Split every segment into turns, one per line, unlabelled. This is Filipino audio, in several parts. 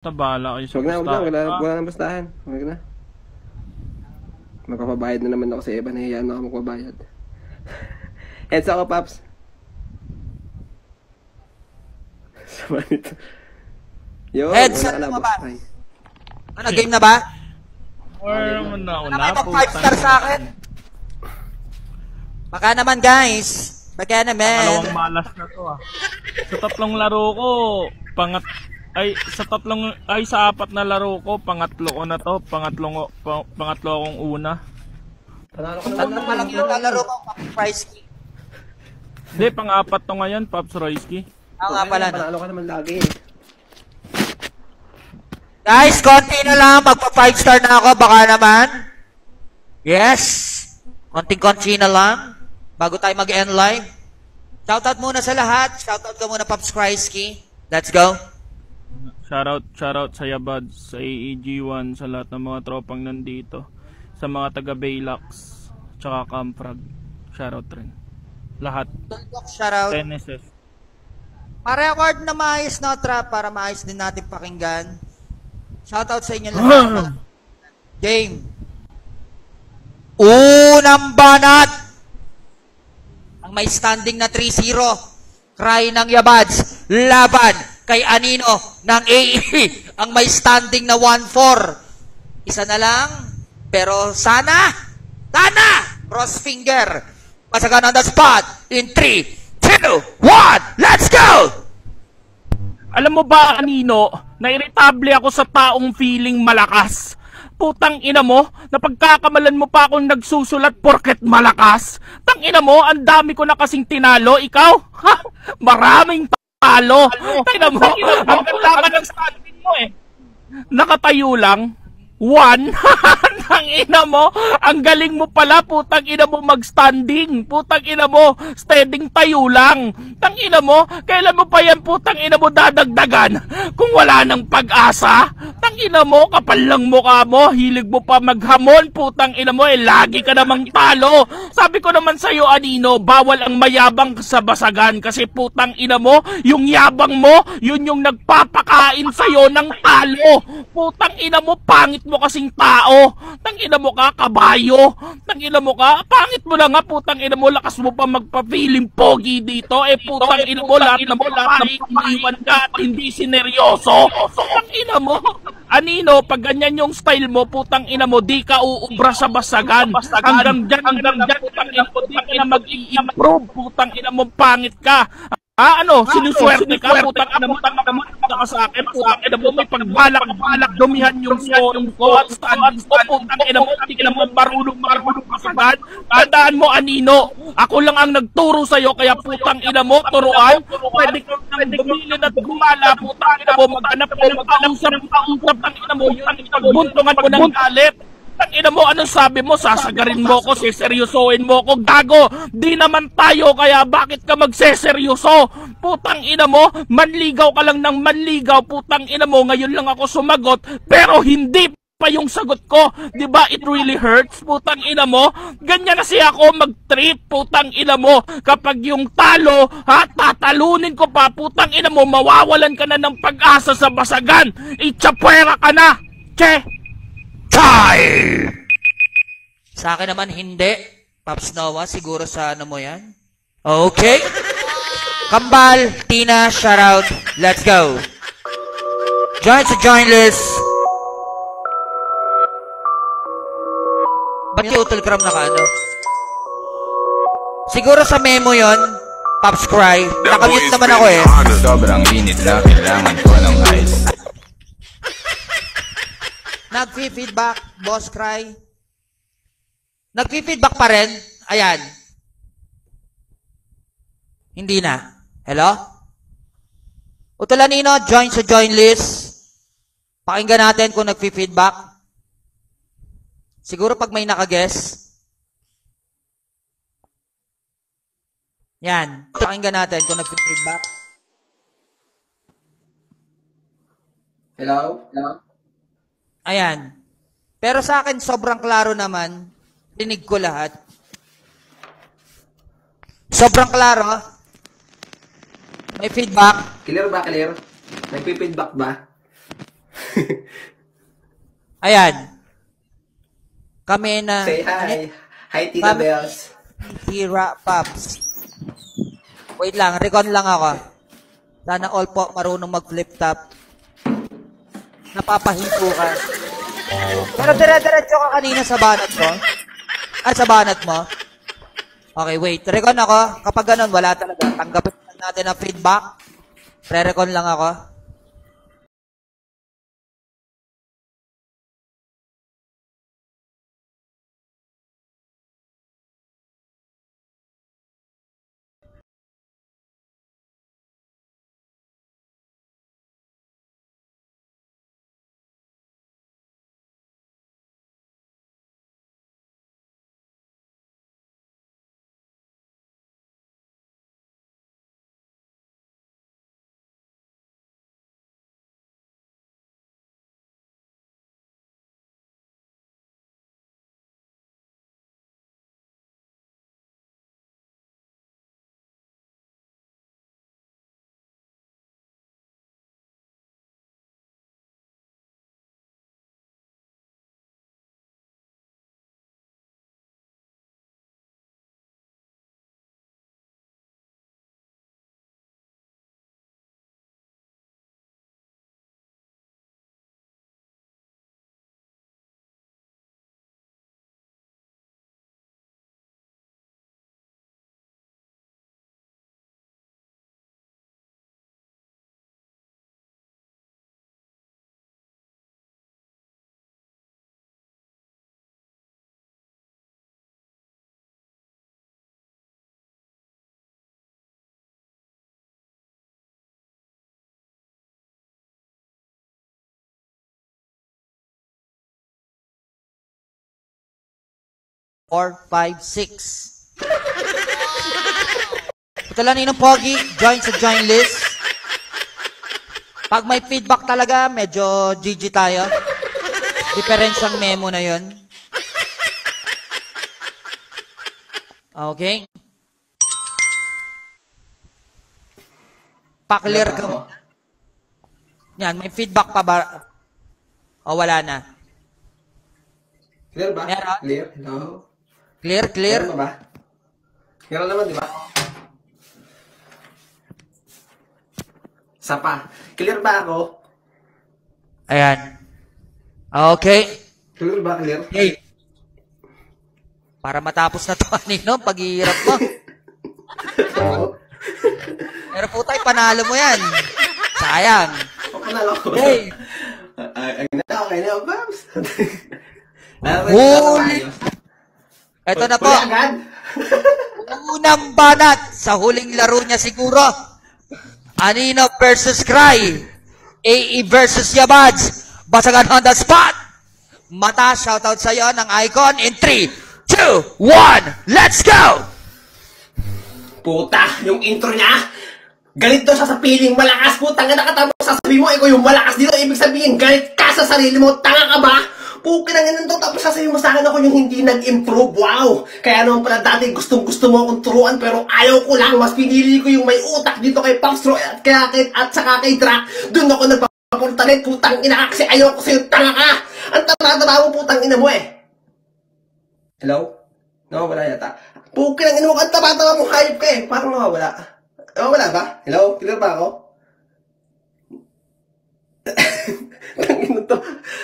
Tabala kayo sa
Huwag na,
pustahan.
wala nang bastahan. Huwag na. Magpapabayad na naman ako sa iba. Nahihiyaan na ako magpabayad. Heads ako, Paps. Sama nito. Yo,
Heads up
na
mo ba? Ano, game na ba?
Or naman na ako
Ano naman, 5 star sa akin? Baka naman, guys. Baka naman.
Dalawang malas na to Sa tatlong laro ko, sa apat na laro ko, pangatlo ko na to, pangatlo akong una.
Panalo ko
Tatlo pa lang yung lalaro ko, price key.
Hindi, pang-apat to ngayon, Pops Royski.
Nga pala.
Panalo ka naman lagi.
Guys, konti na lang. Magpa 5 star na ako. Baka naman. Yes. Konting-konti na lang. Bago tayo mag-end live. Shoutout muna sa lahat. Shoutout ka muna, Pops Kreisky. Let's go.
Shoutout sa Yabads, sa AEG1, sa lahat ng mga tropang nandito. Sa mga taga Baylax, tsaka Camprag. Shoutout rin. Lahat.
Shoutout.
NSS.
Pa-record na maayos na trap para maayos din natin pakinggan. Shoutout sa inyo lahat. Game. Unang banat. Ang may standing na 3-0. Cry ng Yabads. Laban kay Anino ng AE. Ang may standing na 1-4. Isa na lang. Pero sana. Cross finger. Pasagan on the spot. In 3, 2, 1. Let's go!
Alam mo ba, Anino, nairitable ako sa taong feeling malakas. Putang ina mo, napagkakamalan mo pa akong nagsusulat porket malakas. Tang ina mo, ang dami ko na kasing tinalo. Ikaw? Ha? Maraming talo. Tang ina mo, ang ganda ng standing mo eh. Nakatayo lang. 1. Tang ina mo, ang galing mo pala, putang ina mo mag-standing. Putang ina mo, standing tayo lang. Tang ina mo, kailan mo pa yan putang ina mo dadagdagan? Kung wala nang pag-asa, tang ina mo, kapal lang mukha mo, hilig mo pa maghamon, putang ina mo, lagi ka namang talo. Sabi ko naman sa'yo, Anino, bawal ang mayabang sa basagan kasi putang ina mo, yung yabang mo, yun yung nagpapakain sa'yo ng talo. Putang ina mo, pangit mo kasing tao. Tangina mo ka, kabayo. Tangina mo ka, pangit mo lang nga, putang ina mo, lakas mo pa magpa-feeling pogi dito. Putang ina mo, lahat ng iwan ka at hindi sineryoso. Tangina mo. Anino, pag ganyan yung style mo, putang ina mo, di ka uubra sa basagan. Hanggang dyan, putang ina mag-i-improve, putang ina mo, pangit ka. Ano, sinuswerte ka, putang ina mo, ka sa akin, putang ina mo, may pagbalak, dumihan yung score ko, at standing ko, putang ina mo, hindi ka naman marunong kasagan. Tandaan mo, Anino, ako lang ang nagturo sa'yo, kaya putang ina mo, turuan, pwede kang bumilin at gumala, putang ina mo, maghanap ko, mag-ausap, tang ina mo, pagbuntungan mo ng galit. Tang ina mo, anong sabi mo? Sasagarin mo ko, seseryosoin mo ko. Gago, di naman tayo, kaya bakit ka magseseryoso? Putang ina mo, manligaw ka lang ng manligaw. Putang ina mo, ngayon lang ako sumagot, pero hindi pa yung sagot ko. Diba, it really hurts? Putang ina mo, ganyan kasi ako mag-trip. Putang ina mo, kapag yung talo, tatalunin ko pa. Putang ina mo, mawawalan ka na ng pag-asa sa basagan. Itchapwera ka na. Che!
Time! Sa akin naman, hindi. Pops Noah, siguro sa ano mo yan? Okay. Kambal, Tina, shoutout. Let's go. Join sa join list. Ba't yung utol cram na ka, ano? Siguro sa memo yon, Pops Cry. Nakamute naman ako eh.
Sobrang init na kailangan ko ng ice.
Nag-feedback, Boss Cry. Nag-feedback pa rin. Ayan. Hindi na. Hello? Utulanino, join sa join list. Pakinggan natin kung nag-feedback. Siguro pag may nakaguess. Yan. Pakinggan natin kung nag-feedback.
Hello?
Ayan. Pero sa akin, sobrang klaro naman. Rinig ko lahat. Sobrang klaro. May feedback.
Clear ba, clear? Nagpipidback ba?
Ayan. Kami na...
Say hi. Hi, Tita Bells.
Hira Pops. Wait lang, recon lang ako. Sana all po marunong mag-flip top. Napapahinto ka. Pero dire-diretso ka kanina sa banat ko. Sa banat mo. Okay, wait. Recon ako. Kapag ganun, wala talaga. Tanggapin natin ang feedback. Pre-recon lang ako. Or 5, 6. Ito lang ninong Pogi, join sa join list. Pag may feedback talaga, medyo GG tayo. Diferensyang memo na yon. Okay. Pa-clear ka mo. Yan, may feedback pa ba? O wala na?
Clear ba?
Meron?
Clear? Hello?
Clear, clear.
Meron ba? Meron naman, di ba? Isa pa. Clear ba ako?
Ayan. Okay.
Clear ba? Clear?
Hey. Para matapos na ito, Nino, paghihirap mo. Pero po tayo, panalo mo yan. Sayang.
O, panalo ko.
Hey.
Okay na, Babs.
Huli. Ito na po.
Huli agad.
Unang banat sa huling laro niya siguro. Anino versus Cry. AE versus Yabads. Basagan on the spot. Mata, shoutout sa iyo ng icon in 3, 2, 1, let's go!
Puta, yung intro niya. Galit daw siya sa piling malakas. Puta nga nakatapos sasabihin mo, ikaw yung malakas dito. Ibig sabihin, galit ka sa sarili mo. Tanga ka ba? Pukin ang ganun to, tapos sasabihin mo sa akin ako yung hindi nag-improve. Wow! Kaya naman pala dati gustong-gusto mo akong turuan, pero ayaw ko lang. Mas pinili ko yung may utak dito kay Popstro at saka kay Drac. Doon ako nagpapuntalit, putang ina ka, kasi ayaw ko sa'yo, tanga ka! Ang tama-tama mo, putang ina mo eh. Hello? Nawawala yata. Pukin ang ina mo, ang tama-tama mo, hayop ka eh. Parang nawawala. Nawawala ba? Hello? Clear ba ako? Tangin to.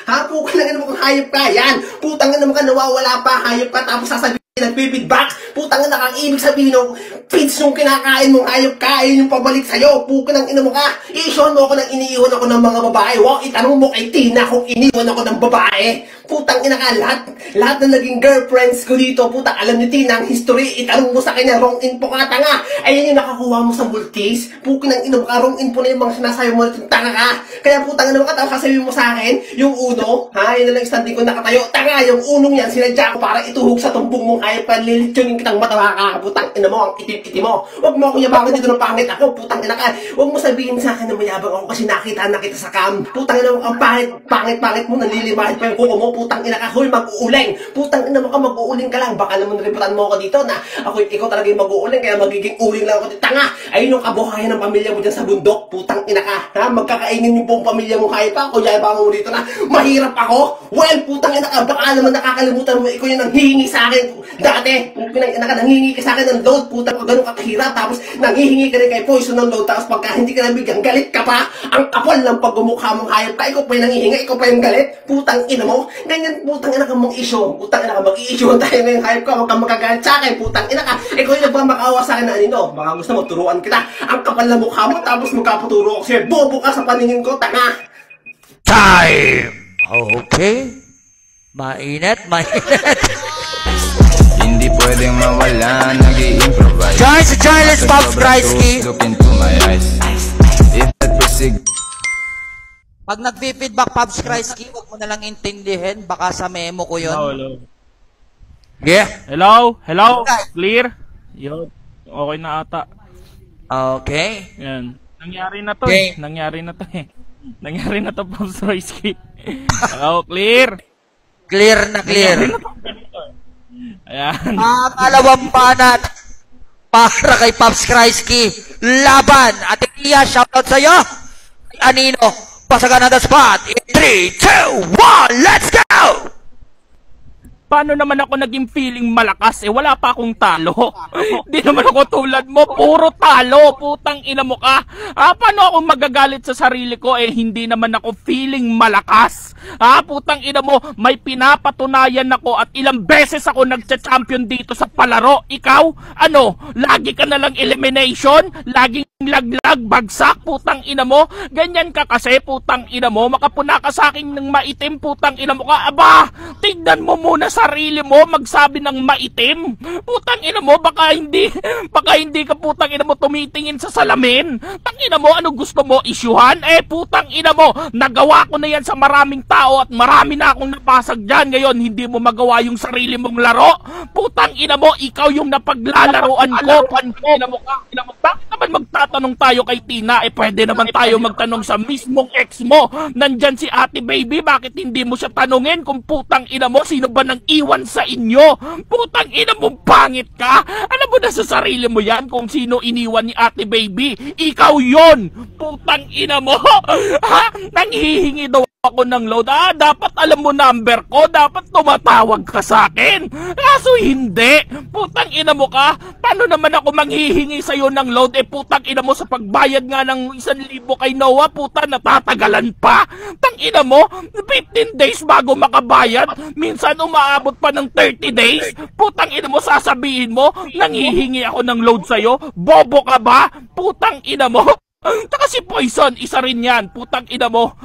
Ha, pukin lang mo kung hayop ka. Yan. Putang ina mo ka, nawawala pa, hayop ka, tapos sasabihin nag-feedback. Putang ina kang ibig sabihin ng feeds yung kinakain mong hayop ka, ayun yung pabalik sa'yo. Pukin ang ina mo ka. I-show mo ako ng iniiwan ako ng mga babae. Wow, itanong mo kay Tina kung iniwan ako ng babae. Putang ina ka, lahat na naging girlfriends ko dito, putang alam ni Tina ang history. Itanong mo sa kanya, wrong info ka, tanga. Ayun yung nakakuha mo sa multis. Pukin ang ina mo ka, wrong info na yung mga sinasayo mo, tanga ka. Kaya putang ina mo ka, tapos sasabihin mo sa akin, yung uno, ha, yun na lang standing ko nakatayo. Tanga, yung unong yan, sinadya ko para ituhog sa tumbong mong hayop ka, lilitsyonin kitang matawa ka, putang ina mo, ang itim-itim mo. Huwag mo akong yabangan dito ng pangit ako, putang ina ka. Huwag mo sabihin sa akin na mayabang ako kasi nakita na kita sa cam. Putang ina mo, ang pangit mo, nalilimahit pa yung kuko mo. putang ina ka, hoy, mag-uuling. Putang ina mo ka, mag-uuling ka lang. Baka naman ributan mo ako dito na ikaw talaga yung mag-uuling, kaya magiging uling lang ako. Tanga! Ayun yung kabuhayan ng pamilya mo dyan sa bundok. Putang ina ka, ha? Magkakainin yung buong pamilya mo, kaya pa ako, yabang mo dito na mahirap ako. Well, putang ina ka, baka naman nakakalimutan mo, ikaw yung nanghihingi sa akin. Dati, pinang ina ka, nanghihingi ka sa akin ng load, putang ka, ganun kakahirap. Tapos, nanghihingi ka rin kay Poison ng load. Tapos, pagka hindi ka nabigyan, galit ka pa. Ang kapal ng pagmumukha mong hayop ka. Ikaw pa yung nanghihingi, ikaw pa yung galit. Putang ina mo. Ganyan, putang ina ka mong issue. Putang ina ka, mag-i-issue tayo ng hayop ka. Huwag kang magkagalit sa akin. Putang ina ka. Ikaw yung nagmamakaawa sa akin na anino. Baka gusto mo, turuan kita. Ang kapal ng mukha mo. Tapos magkapaturo ako sa'yo. Bobo ka sa paningin ko. Tanga.
Time! Okay. Mainit.
Hindi pwedeng mawala, nag-i-improvise.
Join sa Charles Pops Kreisky.
Look into my eyes. If that persig...
Pag nag-feedback Pops Kreisky, huwag mo nalang intindihin. Baka sa memo ko yun.
Hello.
Yeah.
Hello? Clear? Yun. Okay na ata.
Okay.
Yan. Nangyari na to
Okay.
Nangyari na to, Pops Royski. Hello, clear?
Clear na clear.
Ayan.
Ang alawang banat para kay Pops Kreisky. Laban. Ate Tia, shoutout sa'yo. Anino, pasagan na the spot. In 3, 2, 1, let's go!
Paano naman ako naging feeling malakas? Wala pa akong talo. Di naman ako tulad mo, puro talo. Putang ina mo ka. Paano ako magagalit sa sarili ko? Hindi naman ako feeling malakas. Putang ina mo, may pinapatunayan ako at ilang beses ako nagcha-champion dito sa palaro. Ikaw, lagi ka na lang elimination? Laging laglag, bagsak, putang ina mo? Ganyan ka kasi, putang ina mo. Makapuna ka sa akin ng maitim, putang ina mo ka. Aba, tignan mo muna sarili mo, magsabi ng maitim. Putang ina mo, baka hindi ka putang ina mo tumitingin sa salamin. Tang ina mo, ano gusto mo isyuhan? Putang ina mo, nagawa ko na yan sa maraming tao at marami na akong napasag dyan. Ngayon, hindi mo magawa yung sarili mong laro. Putang ina mo, ikaw yung napaglalaroan ko. Ina mo ka, bakit naman magtatanong tayo kay Tina? Pwede naman tayo magtanong sa mismong ex mo. Nandyan si Ate Baby, bakit hindi mo siya tanungin kung putang ina mo, sino ba nang iwan sa inyo? Putang ina mo, pangit ka? Alam mo na sa sarili mo yan kung sino iniwan ni Ate Baby. Ikaw yon. Putang ina mo. Nanghihingi daw ako ng load. Dapat alam mo number ko. Dapat tumatawag ka sa akin. Kaso hindi. Putang ina mo ka. Paano naman ako manghihingi sa'yo ng load? Putang ina mo, sa pagbayad nga ng 1,000 kay Noah, puta, natatagalan pa. Tang ina mo, 15 days bago makabayad. Minsan umaabot pa ng 30 days. Putang ina mo, sasabihin mo, nanghihingi ako ng load sa'yo? Bobo ka ba? Putang ina mo. Taka si Poison, isa rin yan. Putang ina mo.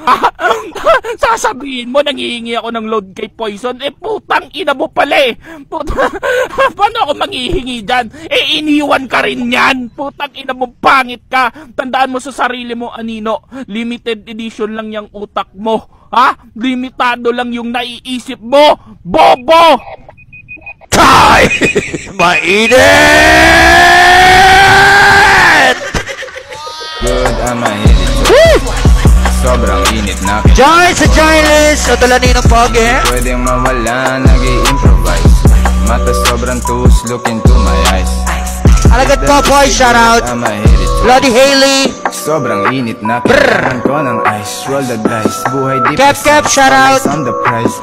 Sasabihin mo, nanghihingi ako ng load kay Poison. Putang ina mo pala Paano ako manghihingi dyan? Iniwan ka rin yan. Putang ina mo, pangit ka. Tandaan mo sa sarili mo, Anino. Limited edition lang yung utak mo. Limitado lang yung naiisip mo. Bobo!
Time! Mainit!
Good, I'ma hit it. Sobrang init na
Join sa Charles o Talanin ng Pogi.
pwedeng mawala, nag-i-improvise. Mata sobrang tus, look into my eyes.
Alagad po, boy, shoutout.
I'ma hit it.
Bloody Haley.
Sobrang init na kailangan ko ng ice. Roll the dice, buhay di
Cap, shoutout.
on the price.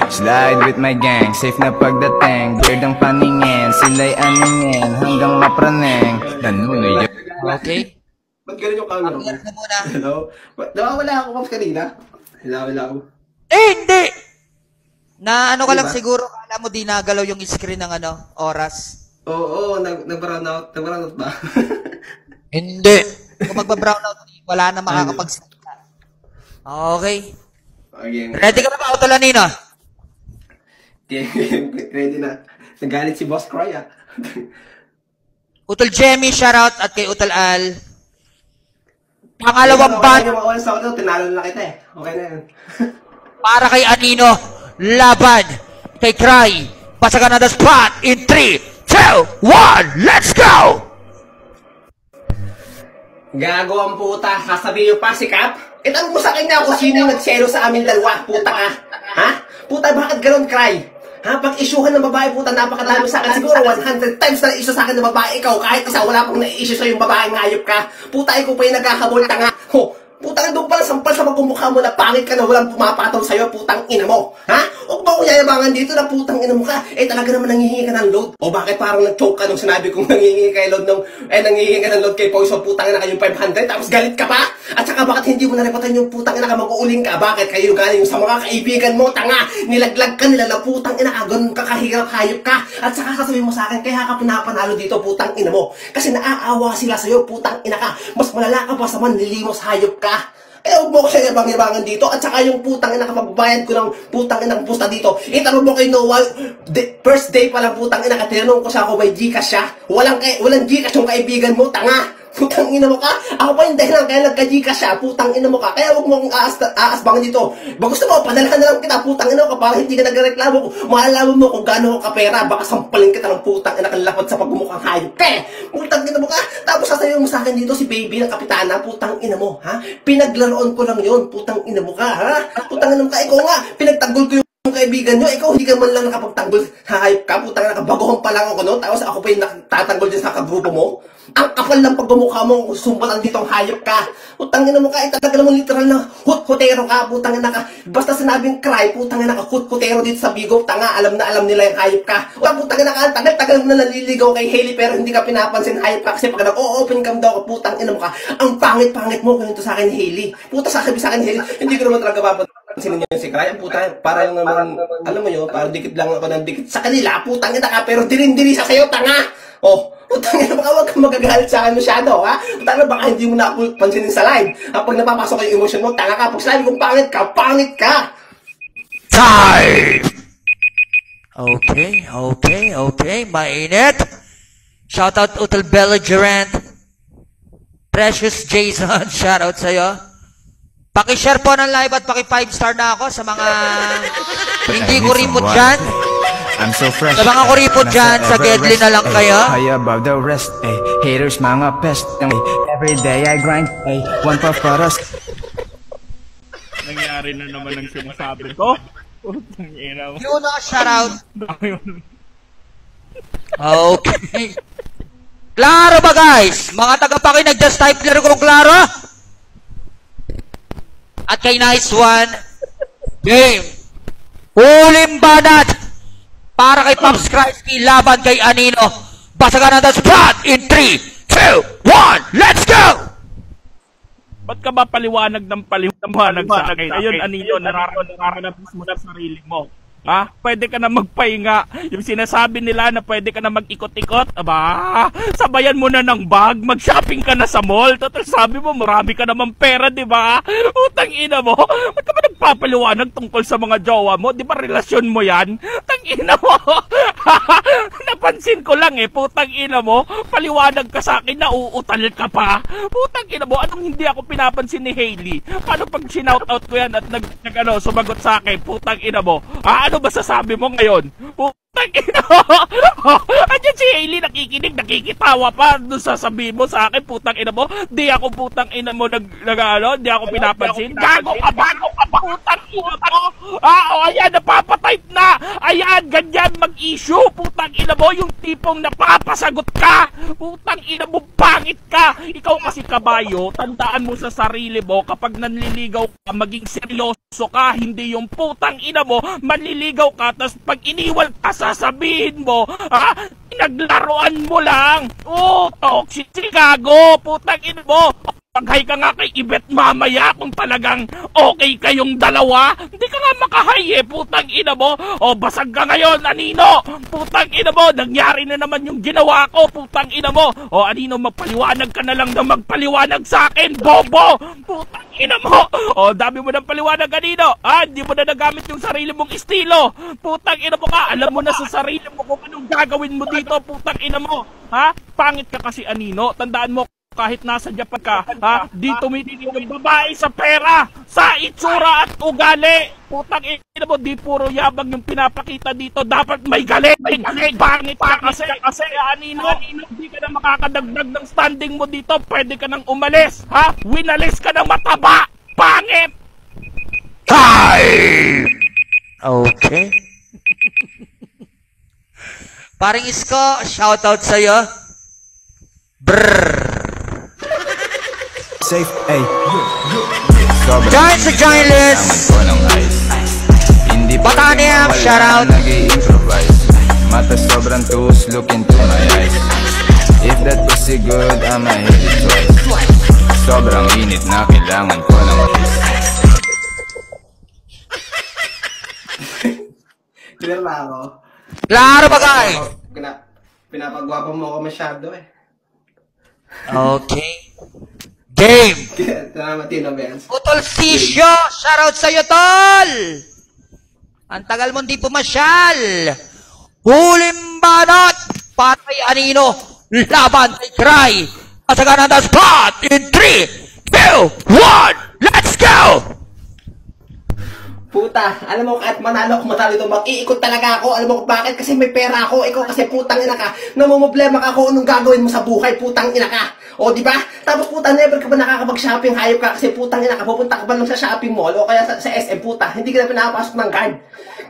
Slide with my gang, safe na pagdating. Weird ang paningin, sila'y aningin hanggang mapraneng. Nanunoy yun.
Okay.
Ba't ganun yung camera mo?
Alert na muna.
Hello? Nawawala ako, Pops, kanina. Nawawala ako.
Hindi! Na ano ka lang
Diba?
siguro, kala mo di nagalaw yung screen ng oras.
Oo, nag-brown out. Nag-brown out ba?
Hindi. Kung magba-brown out, wala na makakapagsalita. Okay.
Okay.
Ready ka na ba, Otolanino?
Ready na. Nagalit si Boss Cry,
Utol Jemmy, shoutout, at kay Utol Al. Pangalawang ban
Okay sa ako, tinalo na kita Okay na yun.
para kay Anino. Laban kay Cry. Pasagan na the spot in 3, 2, 1, let's go!
Gago ang puta. Sasabihin nyo pa si Cap? Itanong mo sa akin na kung sino yung nagselo sa amin dalawa. Puta ka. Ha? Puta, bakit ganun, Cry? Ha? Pag-isyuhan ng babae, puta, napakadami sa akin. Siguro 100 times na na-issue sa akin ng babae. Ikaw, kahit isa, wala pang na-issue sa yung babae, ngayop ka. Puta, ikaw pa yung nagkakabol, tanga. Ho, putang doon pala sampal sa magmumukha mo na pangit ka na walang pumapataw sa'yo, putang ina mo. Ha? O ba kung yayabangan dito na putang ina mo ka? Eh talaga naman nanghihingi ka ng load. O bakit parang nag-choke ka nung sinabi kong nanghihingi ka ng load nanghihingi ka ng load kay Poison, putang ina kayong 500 tapos galit ka pa? At saka bakit hindi mo narepatan yung putang ina ka, mag-uuling ka? Bakit kayo galing sa mga kaibigan mo, tanga? Nilaglag ka nila na putang ina ka, ganun ka kahirap, hayop ka. At saka sasabihin mo sa akin, kaya ka pinapanalo dito, putang ina mo. Kasi naaawa sila sa'yo, putang ina ka. Mas malala ka pa sa manlilimos, hayop ka. Eh, huwag mo ko siya yabang-yabangan dito. At saka yung putang ina kapagbabayad ko ng putang inang pusta dito. Itanong mo kay Noah, first day pa lang putang ina ka, tinanong ko siya kung may Gcash siya. Walang Gcash yung kaibigan mo, tanga. Putang ina mo ka? Ako pa yung dahilan kaya nagka-Gcash siya, putang ina mo ka. Kaya huwag mo akong aasbangan dito. Ba gusto mo, padalhan na lang kita, putang ina mo ka, para hindi ka nagreklamo. Malalaman mo kung gaano ka kapera, baka sampalin kita ng putang ina kalapad sa pagmumukhang hayop. Putang ina mo ka? Tapos sasabihin mo sa akin dito si baby ng kapitana, putang ina mo, ha? Pinaglaroon ko lang yun, putang ina mo ka, ha? Putang ina mo ka, ikaw nga, pinagtanggol ko yung kaibigan nyo, ikaw hindi ka man lang nakapagtanggol, hayop ka, putang ina, baguhan pa lang ako, no? Tapos ako pa yung natatanggol dyan sa kagrupo mo. Ang kapal ng pagmumukha mo, sumbatan dito ang hayop ka. Putang ina mo ka, talaga naman literal na hut-hutero ka, putang ina ka. Basta sinabing cry, putang ina ka, hut-hutero dito sa Bigo, tanga, alam na alam nila yung hayop ka. Putang ina ka, tagal-tagal na naliligaw kay Hailey pero hindi ka pinapansin, hayop ka. Kasi pag nag-o-open cam daw ka, putang ina mo ka, ang pangit-pangit mo kung ito sa akin, Hailey. Puta sa akin, Hailey, hindi ko naman talaga papansinin niyo si Cry. Ang puta, para yung naman, alam mo yun, parang dikit lang ako ng dikit sa kanila, putang ina ka, pero dirin-diri sa sayo, tanga. Oh, putang ina, baka huwag kang magagalit sa akin masyado, ha? Putang ina, baka hindi mo na ako pansinin sa live. Pag napapasok ko yung emotion mo, tanga ka. Pag sinabi kong pangit ka.
Time! Okay. Mainit. Shoutout Utal Belligerent. Precious Jason, shoutout sa'yo. Paki-share po ng live at paki-5-star na ako sa mga hindi ko ripot dyan.
I'm so fresh.
Sa mga kuripot dyan, sa Gedli na lang kayo.
High above the rest, ay haters mga pest. Every day I grind, ay one puff para us.
Nangyari na naman ang sinasabi ko. Putang ina mo.
Yun na, shoutout. Okay. Klaro ba guys? Mga taga-paki nag-just type laro kung klaro? At kay Nice One, game. Ulim banat. Para kay Pops Krysky, laban kay Anino. Basagan natin sa plot in 3, 2, 1, let's go!
Ba't ka ba paliwanag ng paliwanag sa akin? Ayun, Anino, nararamdaman mo na sarili mo. Ha? Pwede ka na magpahinga. Yung sinasabi nila na pwede ka na mag-ikot-ikot, aba, sabayan mo na ng bag, mag-shopping ka na sa mall. Total sabi mo, marami ka naman pera, di ba? Utang ina mo. Ba't ka ba nagpapaliwanag tungkol sa mga jowa mo? Di ba relasyon mo yan? Tang ina mo. Napansin ko lang putang ina mo. Paliwanag ka sa akin, nauutal ka pa. Putang ina mo, anong hindi ako pinapansin ni Hailey? Paano pag sinoutout ko yan at sumagot sa akin, putang ina mo? Ano ba sasabi mo ngayon? Putang ina mo! Andiyan si Hailey nakikinig, nakikitawa pa doon sasabihin mo sa akin, putang ina mo. Di ako putang ina mo di ako pinapansin. Gago ka ba? Putang ina mo! Ayan, napapatype na! Ayan, ganyan mag-issue! Putang ina mo, yung tipong napapasagot ka! Putang ina mo, pangit ka! Ikaw kasi kabayo, tandaan mo sa sarili mo, kapag nanliligaw ka, maging seryoso ka, hindi yung putang ina mo, manliligaw ka, tapos pag iniwan ka, sasabihin mo, naglaruan mo lang! Toxic si gago! Putang ina mo! Pag-hi ka nga kay Ibet mamaya kung talagang okay kayong dalawa. Hindi ka nga makahay putang ina mo. Basag ka ngayon, Anino. Putang ina mo, nangyari na naman yung ginawa ko, putang ina mo. Anino, magpaliwanag ka na lang na magpaliwanag sa akin, bobo. Putang ina mo. Dami mo ng paliwanag, Anino. Hindi mo na nagamit yung sarili mong estilo. Putang ina mo ka, alam mo na sa sarili mo kung anong gagawin mo dito, putang ina mo. Pangit ka kasi, Anino. Tandaan mo, kahit nasa Japan ka, di tumitingin yung babae sa pera, sa itsura at ugali. Putang ina mo, di puro yabang yung pinapakita dito. Dapat may galing. Pangit ka kasi, Anino, di ka na makakadagdag ng standing mo dito. Pwede ka nang umalis, Winalis ka ng mataba. Pangit!
Time! Okay. Paring Isko, shoutout sa'yo. Brrr.
Safe, ay. Sobrang
Giant sa giant list.
kailangan ko ng ice. Hindi
Bataniam,
pwedeng
shoutout.
mawala, nag-i-improvise. Mata sobrang tus, look into my eyes. If that pussy good, I'ma hit it twice. Sobrang init na kailangan ko ng kiss.
Clear ba ako?
Klaro ba kay?
Pinapagwapo mo ako masyado eh.
Okay. Game.
Salamat, Tino Benz.
Utol Fisyo, shoutout sa'yo, tol! Ang tagal mo di pumasyal. Huling banat, patay Anino, laban kay Cry. Masagan ang the spot in 3, 2, 1, let's go!
Puta, alam mo, kahit manalo ako matalo ito, mag-iikot talaga ako. Alam mo kung bakit? Kasi may pera ako. Ikaw kasi putang ina ka. Namumblema ka kung anong gagawin mo sa buhay. Putang ina ka. O, di ba? Tapos puta, never ka ba nakakapag-shopping? Hayop ka kasi putang ina ka. Pupunta ka ba lang sa shopping mall o kaya sa SM, puta. Hindi ka na pinapasok ng guard.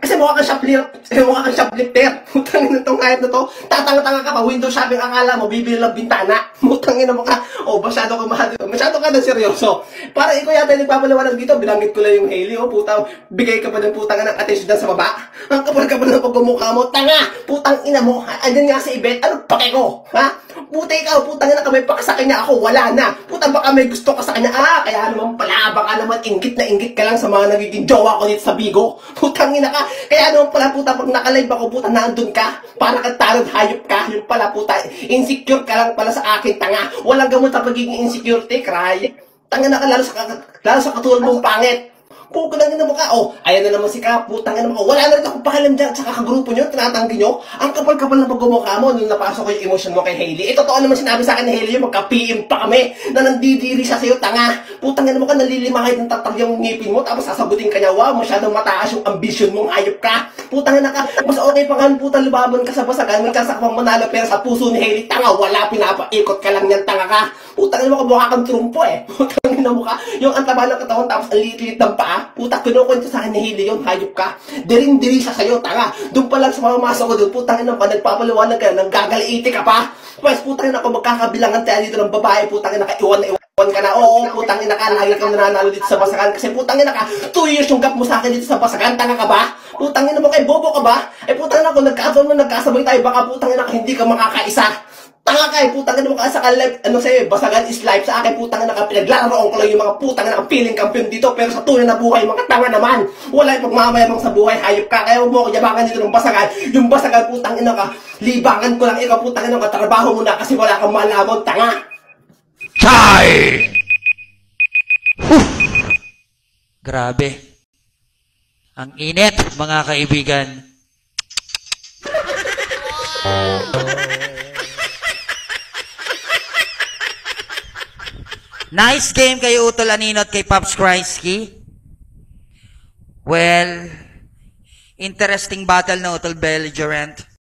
Kasi mukha kang shoplifter. Putang ina tong hayop na to. Tatanga-tanga ka pa. Window shopping, akala mo, bibili lang bintana. Putang ina mo ka. O, masyado ka na seryoso. Para ikaw yata yung nagpapaliwanag dito. Binanggit ko lang yung Hailey. O, puta, bigay ka pa ng putang ng attention dyan sa baba. Ang kapal-kapal ng pagmumukha mo. Tanga! Putang ina mo. Andyan nga si Ibet. Ano pake ko? Ha? Puta ikaw. Putang ina ka may paka sa kanya. Ako wala na. Putang baka may gusto ka sa kanya. Kaya naman pala. Baka naman inggit na inggit ka lang sa mga nagiging jowa ko dito sa Bigo. Putang ina ka. Kaya naman pala puta pag nakalive ako puta nandun ka. Para kang talod hayop ka. Yung pala puta. Insecure ka lang pala sa akin. Tanga. Walang gamot sa pagiging insecurity. Cry. Tanga na ka lalo sa katulad mong pangit. Puko lang mo ka. Oh, ayan na naman si Kap. Putang ina mo ka. Wala na rin akong pakialam dyan sa kakagrupo nyo. Tinatanggi nyo. Ang kapal-kapal na pagmumukha mo nung napasok ko yung emotion mo kay Hailey. Totoo naman sinabi sa akin ni Hailey yung magka-PM pa kami na nandidiri siya sa'yo. Tanga. Putang ina mo ka. Nalilimangay ng tatag yung ngipin mo. Tapos sasagutin ka niya. Wow, masyadong mataas yung ambisyon mong hayop ka. Putang ina ka. Mas okay pa nga putang lubaban ka sa basagan. Magkasakapang manalo pero sa puso ni Hailey. Tanga. Wala. Pinapaikot ka lang yan. Tanga ka. Putang ina mo ka. Mukha kang trumpo eh. Putang ina mo ka. Yung antaba ng katawan tapos ang liit-liit ng paa. Putang kinukwento sa akin ni Hailey yun, hayop ka. Diring-diri sa sayo, tanga. Doon pa lang sa pamamasok ko doon, putang ina pa, nagpapaliwanag ka, nanggagaliiti ka pa. Pues, putang ina ko, magkakabilangan tayo dito ng babae, putang ina ka, iwan ka na. Oo, putang ina ka, lagi kang nananalo dito sa basagan. Kasi putang ina ka, 2 years yung gap mo sa akin dito sa basagan, tanga ka ba? Putang ina mo kay bobo ka ba? Putang ina ko, nagkasabay tayo, baka putang ina ka, hindi ka makakaisa. Tanga ka putang ina mo ka sa life, sa'yo, basagan is life. Sa akin, putang ina ka, pinaglalaroon ko lang yung mga putang ina ka, feeling kampiyon dito. Pero sa tunay na buhay, mga tanga naman. Wala yung pagmamayamang sa buhay, hayop ka. Kaya huwag mo ako yabangan dito ng basagan. Yung basagan, putang ina ka, libangan ko lang ikaw, putang ina ka, trabaho mo na kasi wala kang malamon, tanga.
Chai! Grabe. Ang init, mga kaibigan. Nice game kay Utol Anino at kay Pops Kreisky. Well, interesting battle na Utol Belligerent.